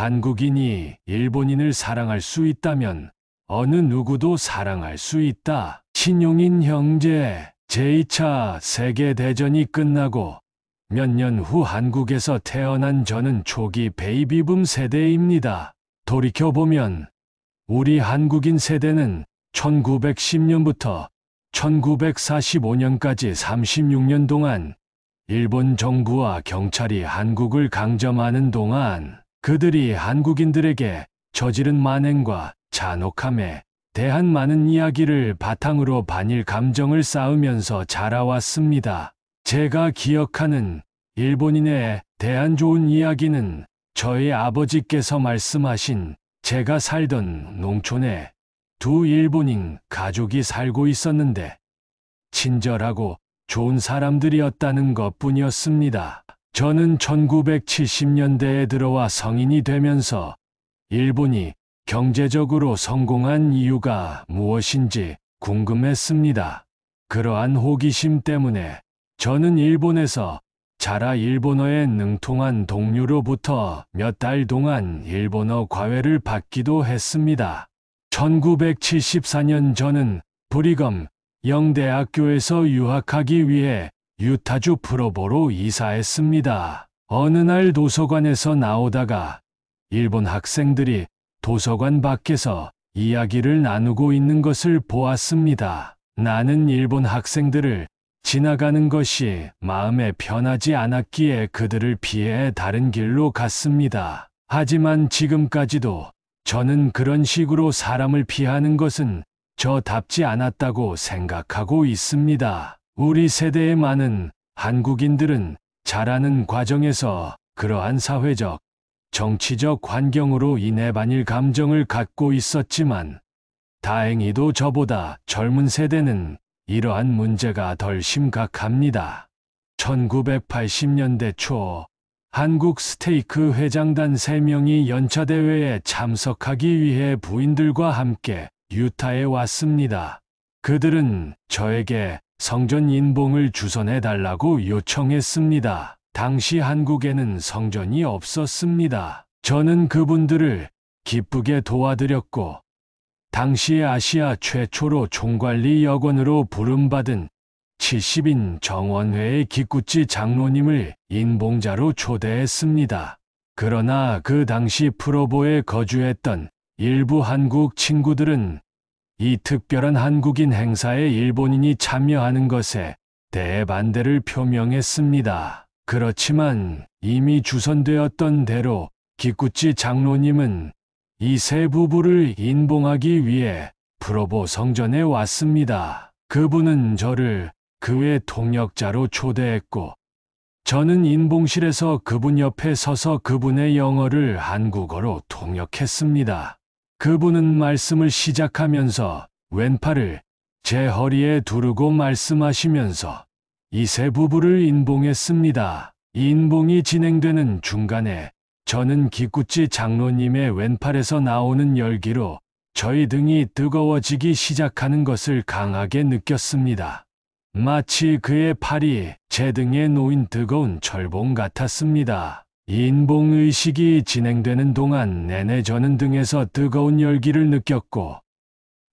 한국인이 일본인을 사랑할 수 있다면 어느 누구도 사랑할 수 있다. 신용인 형제, 제2차 세계대전이 끝나고 몇 년 후 한국에서 태어난 저는 초기 베이비붐 세대입니다. 돌이켜보면 우리 한국인 세대는 1910년부터 1945년까지 36년 동안 일본 정부와 경찰이 한국을 강점하는 동안 그들이 한국인들에게 저지른 만행과 잔혹함에 대한 많은 이야기를 바탕으로 반일 감정을 쌓으면서 자라왔습니다. 제가 기억하는 일본인에 대한 좋은 이야기는 저희 아버지께서 말씀하신 제가 살던 농촌에 두 일본인 가족이 살고 있었는데 친절하고 좋은 사람들이었다는 것뿐이었습니다. 저는 1970년대에 들어와 성인이 되면서 일본이 경제적으로 성공한 이유가 무엇인지 궁금했습니다. 그러한 호기심 때문에 저는 일본에서 자라 일본어에 능통한 동료로부터 몇 달 동안 일본어 과외를 받기도 했습니다. 1974년 저는 브리검 영대학교에서 유학하기 위해 유타주 프로보로 이사했습니다. 어느 날 도서관에서 나오다가 일본 학생들이 도서관 밖에서 이야기를 나누고 있는 것을 보았습니다. 나는 일본 학생들을 지나가는 것이 마음에 편하지 않았기에 그들을 피해 다른 길로 갔습니다. 하지만 지금까지도 저는 그런 식으로 사람을 피하는 것은 저답지 않았다고 생각하고 있습니다. 우리 세대의 많은 한국인들은 자라는 과정에서 그러한 사회적, 정치적 환경으로 인해 반일 감정을 갖고 있었지만 다행히도 저보다 젊은 세대는 이러한 문제가 덜 심각합니다. 1980년대 초 한국 스테이크 회장단 3명이 연차대회에 참석하기 위해 부인들과 함께 유타에 왔습니다. 그들은 저에게 성전 인봉을 주선해달라고 요청했습니다. 당시 한국에는 성전이 없었습니다. 저는 그분들을 기쁘게 도와드렸고 당시 아시아 최초로 총관리 여건으로 부름받은 70인 정원회의 기쿠치 장로님을 인봉자로 초대했습니다. 그러나 그 당시 프로보에 거주했던 일부 한국 친구들은 이 특별한 한국인 행사에 일본인이 참여하는 것에 대해 반대를 표명했습니다. 그렇지만 이미 주선되었던 대로 기쿠치 장로님은 이 세 부부를 인봉하기 위해 프로보 성전에 왔습니다. 그분은 저를 그의 통역자로 초대했고 저는 인봉실에서 그분 옆에 서서 그분의 영어를 한국어로 통역했습니다. 그분은 말씀을 시작하면서 왼팔을 제 허리에 두르고 말씀하시면서 이 세 부부를 인봉했습니다. 인봉이 진행되는 중간에 저는 기쿠치 장로님의 왼팔에서 나오는 열기로 저희 등이 뜨거워지기 시작하는 것을 강하게 느꼈습니다. 마치 그의 팔이 제 등에 놓인 뜨거운 철봉 같았습니다. 인봉의식이 진행되는 동안 내내 저는 등에서 뜨거운 열기를 느꼈고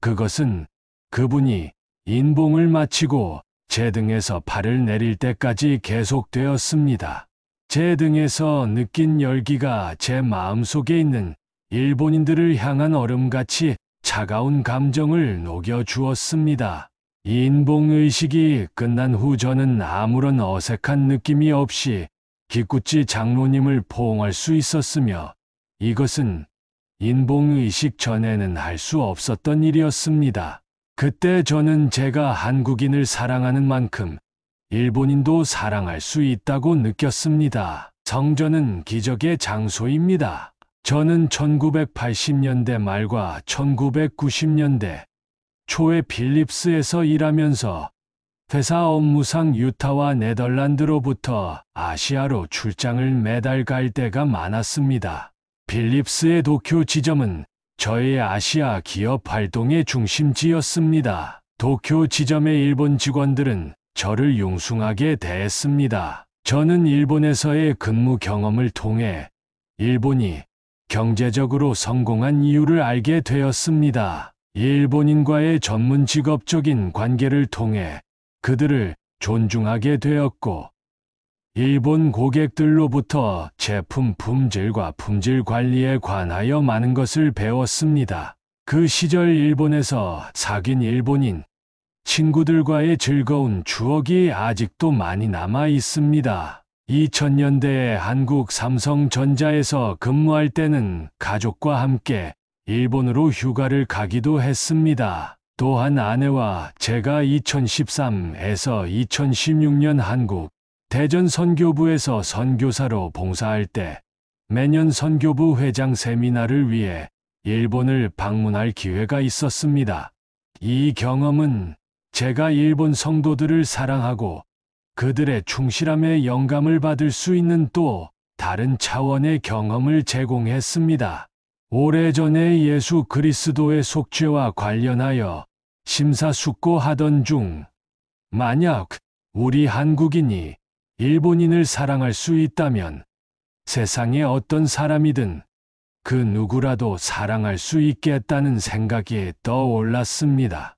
그것은 그분이 인봉을 마치고 제 등에서 팔을 내릴 때까지 계속되었습니다. 제 등에서 느낀 열기가 제 마음속에 있는 일본인들을 향한 얼음같이 차가운 감정을 녹여주었습니다. 인봉의식이 끝난 후 저는 아무런 어색한 느낌이 없이 기쿠치 장로님을 포옹할 수 있었으며 이것은 인봉의식 전에는 할 수 없었던 일이었습니다. 그때 저는 제가 한국인을 사랑하는 만큼 일본인도 사랑할 수 있다고 느꼈습니다. 성전은 기적의 장소입니다. 저는 1980년대 말과 1990년대 초에 필립스에서 일하면서 회사 업무상 유타와 네덜란드로부터 아시아로 출장을 매달 갈 때가 많았습니다. 필립스의 도쿄 지점은 저의 아시아 기업 활동의 중심지였습니다. 도쿄 지점의 일본 직원들은 저를 융숭하게 대했습니다. 저는 일본에서의 근무 경험을 통해 일본이 경제적으로 성공한 이유를 알게 되었습니다. 일본인과의 전문 직업적인 관계를 통해 그들을 존중하게 되었고, 일본 고객들로부터 제품 품질과 품질 관리에 관하여 많은 것을 배웠습니다. 그 시절 일본에서 사귄 일본인 친구들과의 즐거운 추억이 아직도 많이 남아 있습니다. 2000년대에 한국 삼성전자에서 근무할 때는 가족과 함께 일본으로 휴가를 가기도 했습니다. 또한 아내와 제가 2013에서 2016년 한국 대전 선교부에서 선교사로 봉사할 때 매년 선교부 회장 세미나를 위해 일본을 방문할 기회가 있었습니다. 이 경험은 제가 일본 성도들을 사랑하고 그들의 충실함에 영감을 받을 수 있는 또 다른 차원의 경험을 제공했습니다. 오래전에 예수 그리스도의 속죄와 관련하여 심사숙고하던 중, 만약 우리 한국인이 일본인을 사랑할 수 있다면 세상의 어떤 사람이든 그 누구라도 사랑할 수 있겠다는 생각이 떠올랐습니다.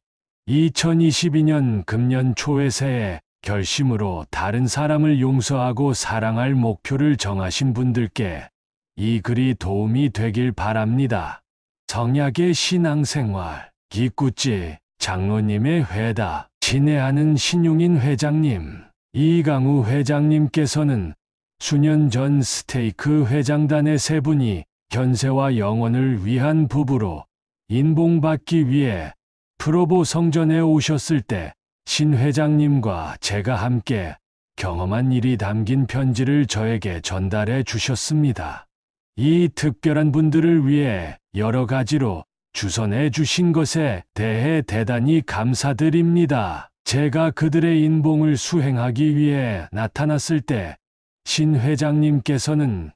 2022년 금년 초의 새해 결심으로 다른 사람을 용서하고 사랑할 목표를 정하신 분들께 이 글이 도움이 되길 바랍니다. 성약의 신앙생활, 기꾸찌 장로님의 회답, 친애하는 신용인 회장님, 이강우 회장님께서는 수년 전 스테이크 회장단의 세 분이 현세와 영원을 위한 부부로 인봉받기 위해 프로보 성전에 오셨을 때 신 회장님과 제가 함께 경험한 일이 담긴 편지를 저에게 전달해 주셨습니다. 이 특별한 분들을 위해 여러 가지로 주선해 주신 것에 대해 대단히 감사드립니다. 제가 그들의 인봉을 수행하기 위해 나타났을 때 신 회장님께서는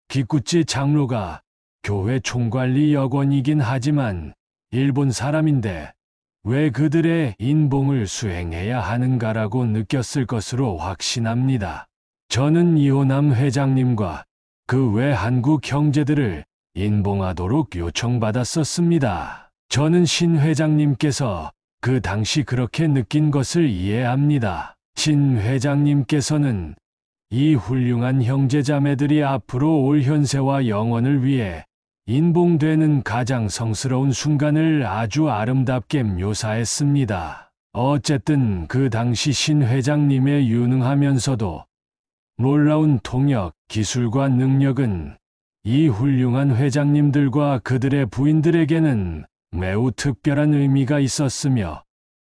기꾸찌 장로가 교회 총관리 여건이긴 하지만 일본 사람인데 왜 그들의 인봉을 수행해야 하는가라고 느꼈을 것으로 확신합니다. 저는 이호남 회장님과 그 외 한국 형제들을 인봉하도록 요청받았었습니다. 저는 신 회장님께서 그 당시 그렇게 느낀 것을 이해합니다. 신 회장님께서는 이 훌륭한 형제자매들이 앞으로 올 현세와 영원을 위해 인봉되는 가장 성스러운 순간을 아주 아름답게 묘사했습니다. 어쨌든 그 당시 신 회장님의 유능하면서도 놀라운 통역, 기술과 능력은 이 훌륭한 회장님들과 그들의 부인들에게는 매우 특별한 의미가 있었으며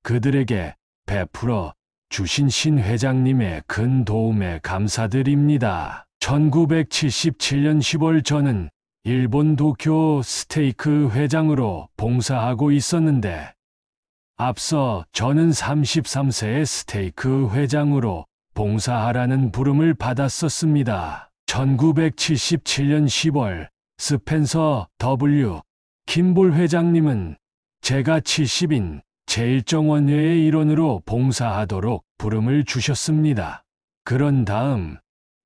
그들에게 베풀어 주신 신 회장님의 큰 도움에 감사드립니다. 1977년 10월 저는 일본 도쿄 스테이크 회장으로 봉사하고 있었는데 앞서 저는 33세의 스테이크 회장으로 봉사하라는 부름을 받았었습니다. 1977년 10월 스펜서 W. 킴볼 회장님은 제가 70인 제1정원회의 일원으로 봉사하도록 부름을 주셨습니다. 그런 다음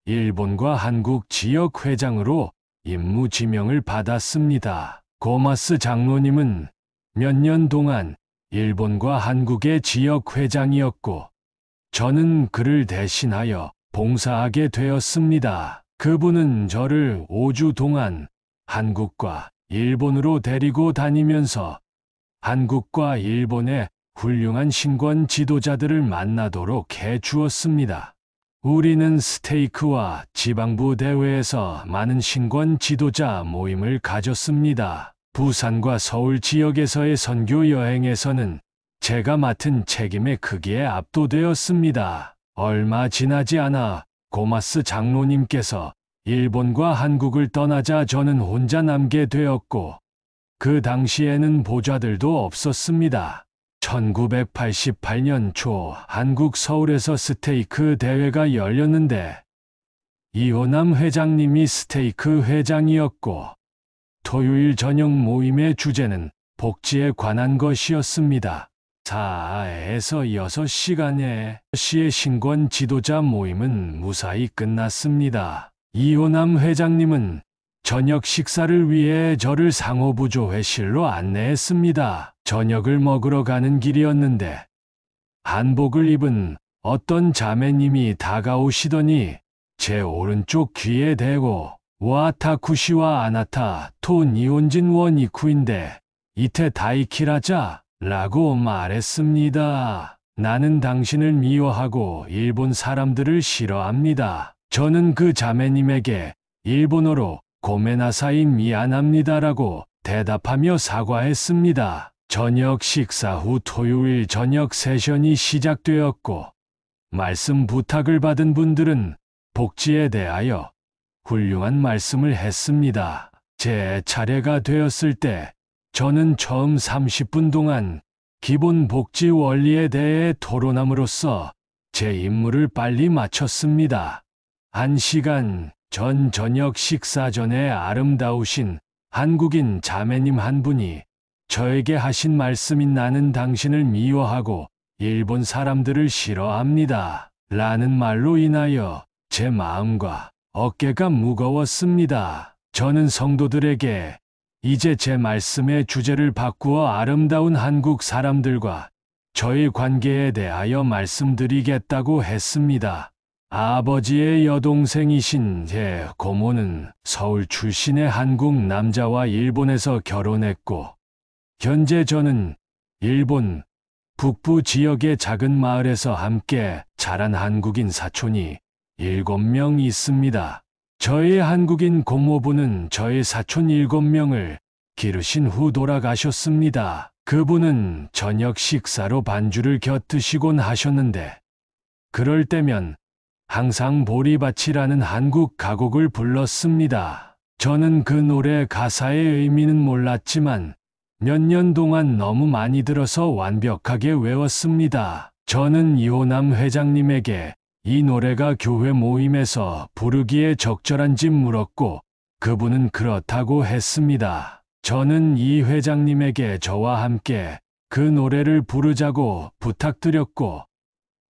일본과 한국 지역 회장으로 임무 지명을 받았습니다. 고마스 장로님은 몇 년 동안 일본과 한국의 지역 회장이었고 저는 그를 대신하여 봉사하게 되었습니다. 그분은 저를 5주 동안 한국과 일본으로 데리고 다니면서 한국과 일본의 훌륭한 신권 지도자들을 만나도록 해 주었습니다. 우리는 스테이크와 지방부 대회에서 많은 신권 지도자 모임을 가졌습니다. 부산과 서울 지역에서의 선교 여행에서는 제가 맡은 책임의 크기에 압도되었습니다. 얼마 지나지 않아 고마스 장로님께서 일본과 한국을 떠나자 저는 혼자 남게 되었고 그 당시에는 보좌들도 없었습니다. 1988년 초 한국 서울에서 스테이크 대회가 열렸는데 이호남 회장님이 스테이크 회장이었고 토요일 저녁 모임의 주제는 복지에 관한 것이었습니다. 4에서 6시간의 시의 신권 지도자 모임은 무사히 끝났습니다. 이호남 회장님은 저녁 식사를 위해 저를 상호부조 회실로 안내했습니다. 저녁을 먹으러 가는 길이었는데 한복을 입은 어떤 자매님이 다가오시더니 제 오른쪽 귀에 대고 와타쿠시와 아나타 토 니혼진 원이쿠인데 이테 다이키라자 라고 말했습니다. 나는 당신을 미워하고 일본 사람들을 싫어합니다. 저는 그 자매님에게 일본어로 고메나사이 미안합니다라고 대답하며 사과했습니다. 저녁 식사 후 토요일 저녁 세션이 시작되었고 말씀 부탁을 받은 분들은 복지에 대하여 훌륭한 말씀을 했습니다. 제 차례가 되었을 때 저는 처음 30분 동안 기본 복지 원리에 대해 토론함으로써 제 임무를 빨리 마쳤습니다. 1시간 전 저녁 식사 전에 아름다우신 한국인 자매님 한 분이 저에게 하신 말씀이 나는 당신을 미워하고 일본 사람들을 싫어합니다. 라는 말로 인하여 제 마음과 어깨가 무거웠습니다. 저는 성도들에게 이제 제 말씀의 주제를 바꾸어 아름다운 한국 사람들과 저의 관계에 대하여 말씀드리겠다고 했습니다. 아버지의 여동생이신 제 고모는 서울 출신의 한국 남자와 일본에서 결혼했고 현재 저는 일본 북부 지역의 작은 마을에서 함께 자란 한국인 사촌이 7명 있습니다. 저의 한국인 고모부는 저의 사촌 7명을 기르신 후 돌아가셨습니다. 그분은 저녁 식사로 반주를 곁드시곤 하셨는데 그럴 때면 항상 보리밭이라는 한국 가곡을 불렀습니다. 저는 그 노래 가사의 의미는 몰랐지만 몇 년 동안 너무 많이 들어서 완벽하게 외웠습니다. 저는 이호남 회장님에게 이 노래가 교회 모임에서 부르기에 적절한지 물었고 그분은 그렇다고 했습니다. 저는 이 회장님에게 저와 함께 그 노래를 부르자고 부탁드렸고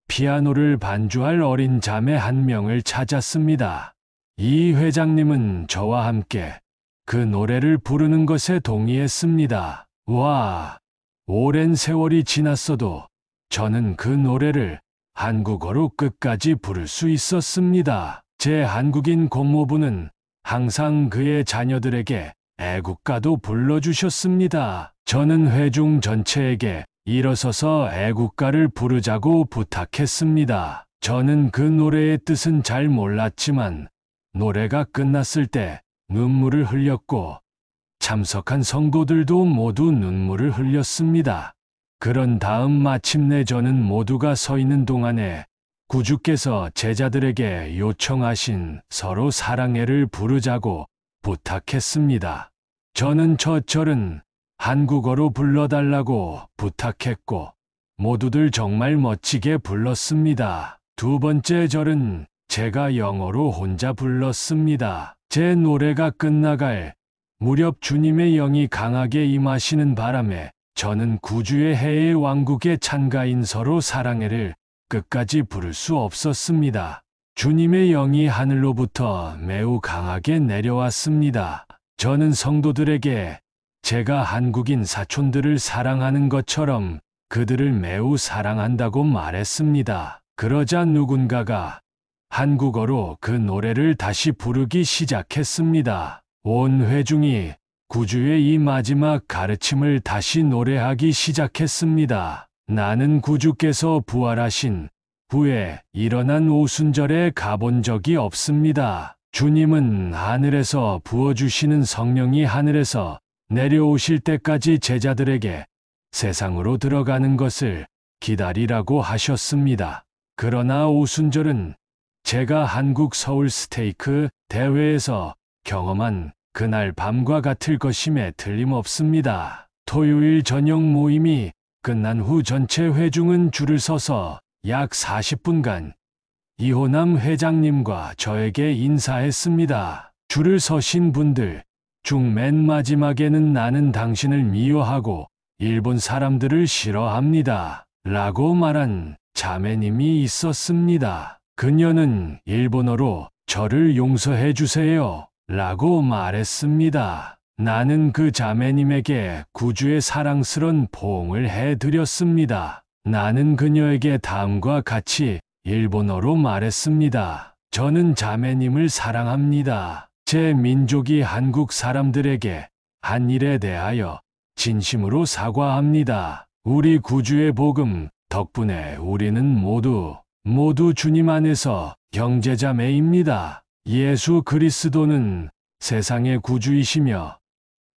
피아노를 반주할 어린 자매 한 명을 찾았습니다. 이 회장님은 저와 함께 그 노래를 부르는 것에 동의했습니다. 와, 오랜 세월이 지났어도 저는 그 노래를 한국어로 끝까지 부를 수 있었습니다. 제 한국인 고모부는 항상 그의 자녀들에게 애국가도 불러주셨습니다. 저는 회중 전체에게 일어서서 애국가를 부르자고 부탁했습니다. 저는 그 노래의 뜻은 잘 몰랐지만 노래가 끝났을 때 눈물을 흘렸고 참석한 성도들도 모두 눈물을 흘렸습니다. 그런 다음 마침내 저는 모두가 서 있는 동안에 구주께서 제자들에게 요청하신 서로 사랑해를 부르자고 부탁했습니다. 저는 첫 절은 한국어로 불러달라고 부탁했고 모두들 정말 멋지게 불렀습니다. 두 번째 절은 제가 영어로 혼자 불렀습니다. 제 노래가 끝나갈 무렵 주님의 영이 강하게 임하시는 바람에 저는 구주의 해의 왕국의 찬가인 서로 사랑해를 끝까지 부를 수 없었습니다. 주님의 영이 하늘로부터 매우 강하게 내려왔습니다. 저는 성도들에게 제가 한국인 사촌들을 사랑하는 것처럼 그들을 매우 사랑한다고 말했습니다. 그러자 누군가가 한국어로 그 노래를 다시 부르기 시작했습니다. 온 회중이 구주의 이 마지막 가르침을 다시 노래하기 시작했습니다. 나는 구주께서 부활하신 후에 일어난 오순절에 가본 적이 없습니다. 주님은 하늘에서 부어주시는 성령이 하늘에서 내려오실 때까지 제자들에게 세상으로 들어가는 것을 기다리라고 하셨습니다. 그러나 오순절은 제가 한국 서울 스테이크 대회에서 경험한 그날 밤과 같을 것임에 틀림없습니다. 토요일 저녁 모임이 끝난 후 전체 회중은 줄을 서서 약 40분간 이호남 회장님과 저에게 인사했습니다. 줄을 서신 분들 중 맨 마지막에는 나는 당신을 미워하고 일본 사람들을 싫어합니다. 라고 말한 자매님이 있었습니다. 그녀는 일본어로 저를 용서해 주세요. 라고 말했습니다. 나는 그 자매님에게 구주의 사랑스런 포옹을 해드렸습니다. 나는 그녀에게 다음과 같이 일본어로 말했습니다. 저는 자매님을 사랑합니다. 제 민족이 한국 사람들에게 한 일에 대하여 진심으로 사과합니다. 우리 구주의 복음 덕분에 우리는 모두 주님 안에서 형제자매입니다. 예수 그리스도는 세상의 구주이시며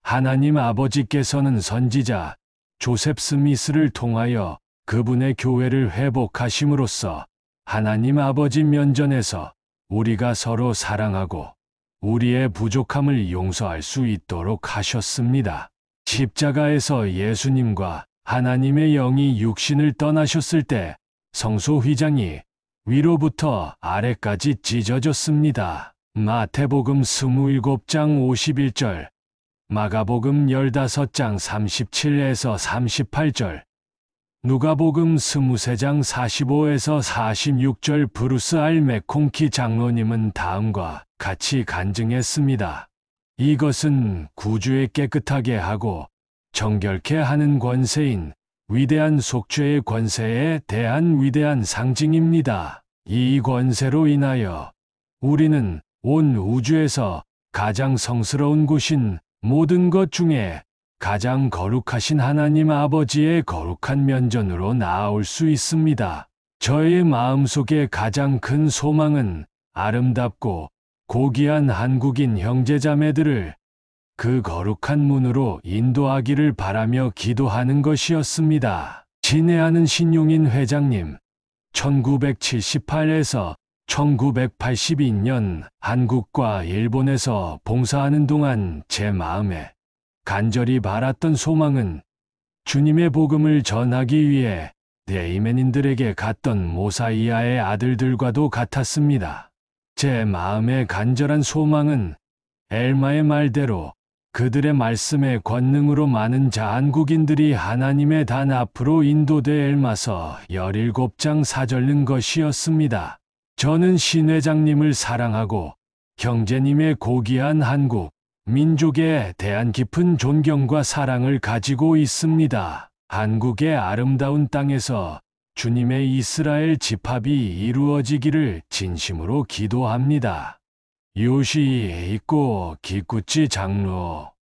하나님 아버지께서는 선지자 조셉 스미스를 통하여 그분의 교회를 회복하심으로써 하나님 아버지 면전에서 우리가 서로 사랑하고 우리의 부족함을 용서할 수 있도록 하셨습니다. 십자가에서 예수님과 하나님의 영이 육신을 떠나셨을 때 성소 휘장이 위로부터 아래까지 찢어졌습니다. 마태복음 27장 51절, 마가복음 15장 37에서 38절, 누가복음 23장 45에서 46절. 브루스 알 맥콩키 장로님은 다음과 같이 간증했습니다. 이것은 구주의 깨끗하게 하고 정결케 하는 권세인 위대한 속죄의 권세에 대한 위대한 상징입니다. 이 권세로 인하여 우리는 온 우주에서 가장 성스러운 곳인 모든 것 중에 가장 거룩하신 하나님 아버지의 거룩한 면전으로 나아올 수 있습니다. 저의 마음속의 가장 큰 소망은 아름답고 고귀한 한국인 형제자매들을 그 거룩한 문으로 인도하기를 바라며 기도하는 것이었습니다. 친애하는 신용인 회장님, 1978에서 1982년 한국과 일본에서 봉사하는 동안 제 마음에 간절히 바랐던 소망은 주님의 복음을 전하기 위해 대이맨인들에게 갔던 모사이아의 아들들과도 같았습니다. 제 마음의 간절한 소망은 엘마의 말대로 그들의 말씀의 권능으로 많은 한국인들이 하나님의 단 앞으로 인도돼 엘마서 17장 4절는 것이었습니다. 저는 신 회장님을 사랑하고 형제님의 고귀한 한국 민족에 대한 깊은 존경과 사랑을 가지고 있습니다. 한국의 아름다운 땅에서 주님의 이스라엘 집합이 이루어지기를 진심으로 기도합니다. 요시 있고 기꾸치 장로